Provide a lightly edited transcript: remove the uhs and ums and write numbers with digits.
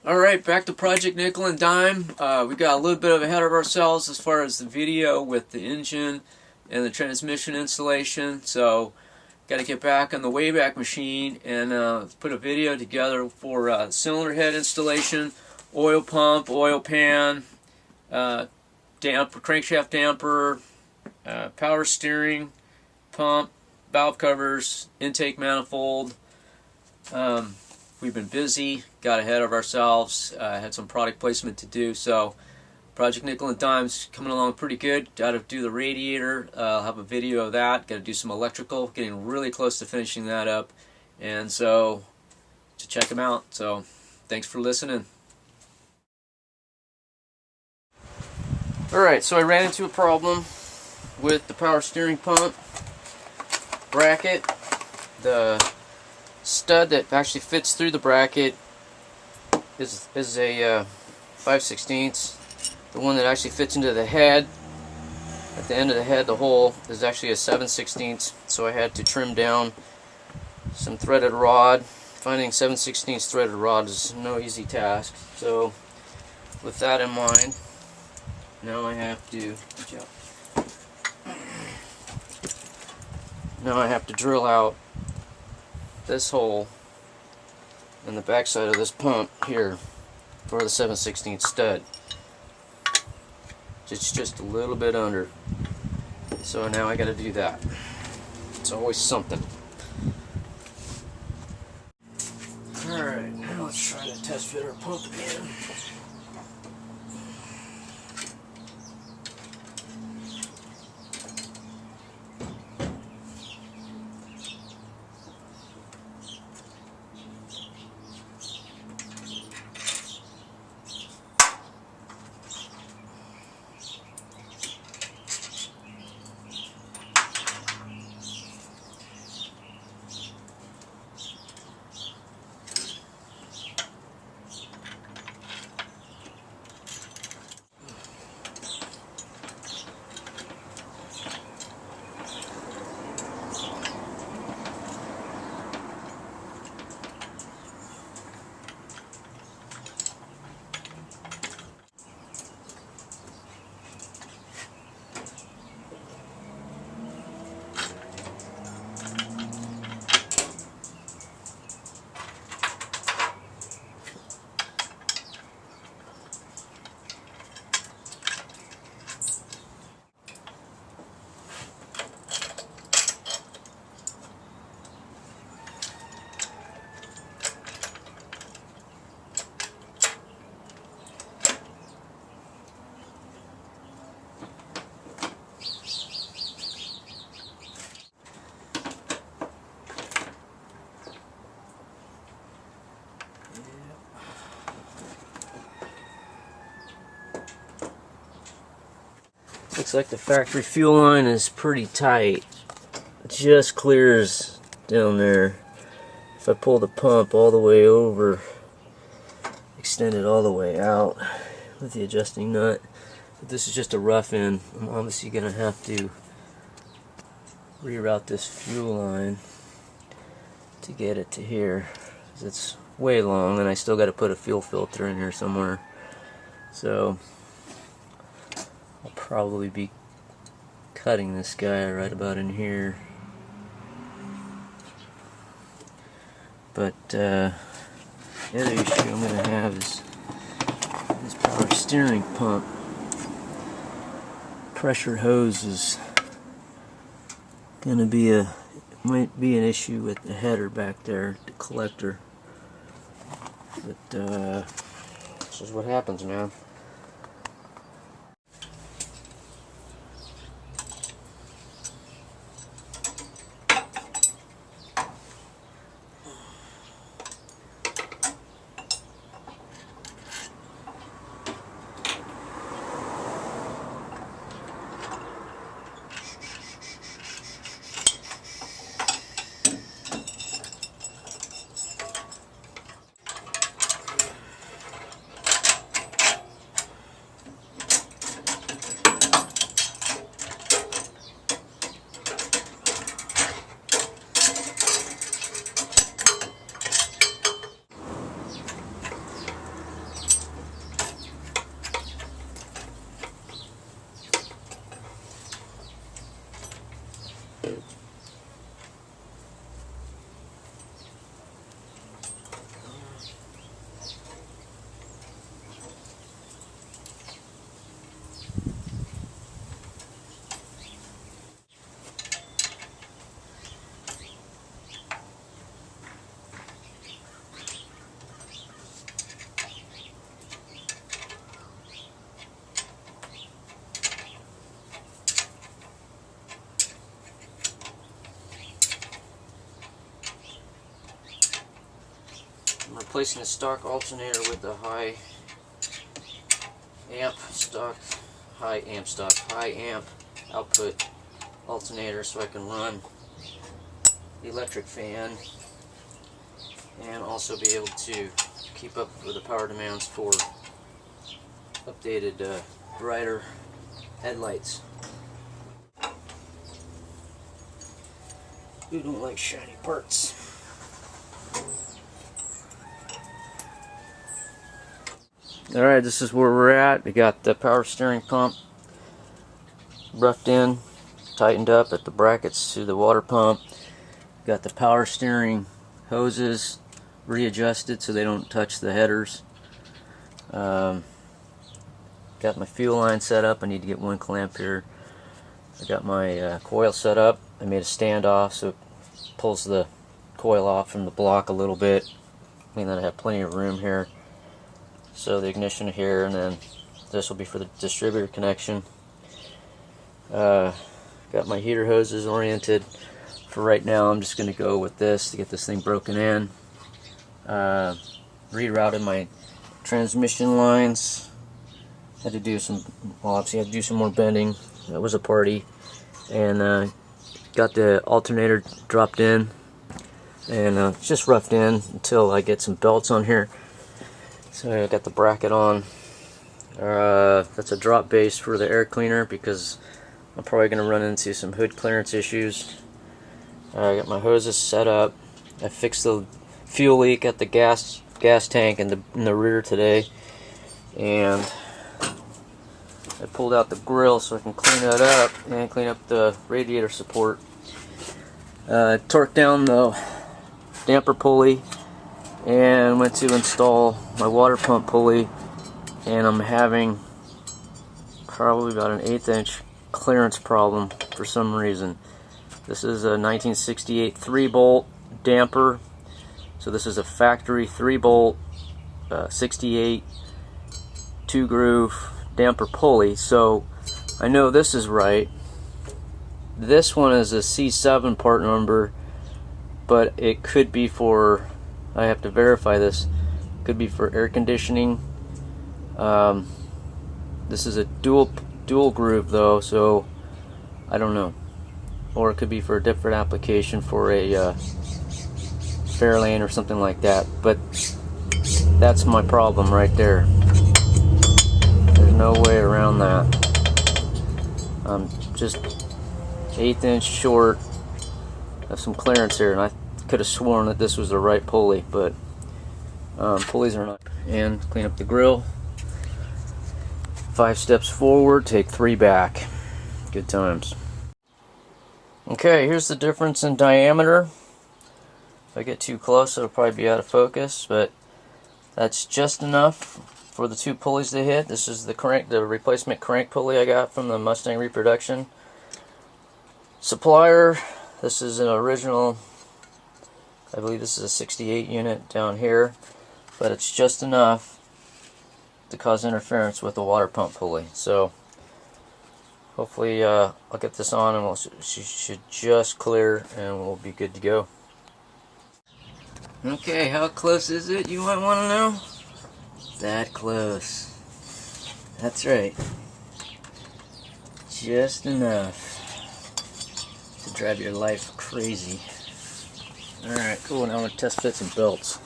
Alright, back to Project Nickel and Dime. We got a little bit ahead of ourselves as far as the video with the engine and the transmission installation. So, got to get back on the Wayback Machine and put a video together for cylinder head installation, oil pump, oil pan, damper, crankshaft damper, power steering, pump, valve covers, intake manifold. We've been busy, got ahead of ourselves, had some product placement to do, so Project Nickel and Dime's coming along pretty good. Got to do the radiator, I'll have a video of that, got to do some electrical, getting really close to finishing that up, and so to check them out. So thanks for listening. Alright, so I ran into a problem with the power steering pump bracket. The stud that actually fits through the bracket is a 5/16. The one that actually fits into the head, at the end of the head, the hole, is actually a 7/16. So I had to trim down some threaded rod. Finding 7/16 threaded rod is no easy task. So with that in mind, now I have to drill out this hole in the back side of this pump here for the 7/16 stud. It's just a little bit under. So now I got to do that. It's always something. Alright, now let's try to test fit our pump again. Looks like the factory fuel line is pretty tight. It just clears down there. If I pull the pump all the way over, extend it all the way out with the adjusting nut. But this is just a rough end. I'm obviously going to have to reroute this fuel line to get it to here, because it's way long and I still got to put a fuel filter in here somewhere. So I'll probably be cutting this guy right about in here. But the other issue I'm going to have is this power steering pump pressure hose is going to be might be an issue with the header back there, the collector. But this is what happens, man. replacing the stock alternator with the high amp output alternator, so I can run the electric fan and also be able to keep up with the power demands for updated brighter headlights. Who don't like shiny parts? Alright, this is where we're at. We got the power steering pump roughed in, tightened up at the brackets to the water pump. Got the power steering hoses readjusted so they don't touch the headers. Got my fuel line set up. I need to get one clamp here. I got my coil set up. I made a standoff so it pulls the coil off from the block a little bit. I mean that I have plenty of room here. So the ignition here, and then this will be for the distributor connection. Got my heater hoses oriented. For right now I'm just going to go with this to get this thing broken in. Rerouted my transmission lines. Had to do some, well, obviously had to do some more bending. That was a party. And got the alternator dropped in, and just roughed in until I get some belts on here. So I got the bracket on. That's a drop base for the air cleaner because I'm probably going to run into some hood clearance issues. I got my hoses set up. I fixed the fuel leak at the gas tank in the rear today, and I pulled out the grill so I can clean that up and clean up the radiator support. Torqued down the damper pulley and went to install my water pump pulley, and I'm having probably about an 1/8 inch clearance problem for some reason. This is a 1968 3-bolt damper, so this is a factory 3-bolt 68 2-groove damper pulley, so I know this is right. This one is a C7 part number, but it could be for, I have to verify this, could be for air conditioning. This is a dual groove though, so I don't know. Or it could be for a different application for a Fairlane or something like that. But that's my problem right there. There's no way around that. I'm just 1/8 inch short of some clearance here, and I could have sworn that this was the right pulley, but pulleys are not. And clean up the grill. 5 steps forward, take 3 back. Good times. Okay, here's the difference in diameter. If I get too close, it'll probably be out of focus, but that's just enough for the 2 pulleys to hit. This is the replacement crank pulley I got from the Mustang reproduction supplier. This is an original, I believe this is a 68 unit down here, but it's just enough to cause interference with the water pump pulley. So hopefully I'll get this on and she should just clear and we'll be good to go. Okay, how close is it, you might want to know? That close. That's right. Just enough to drive your life crazy. Alright, cool. Now I'm going to test fit some belts.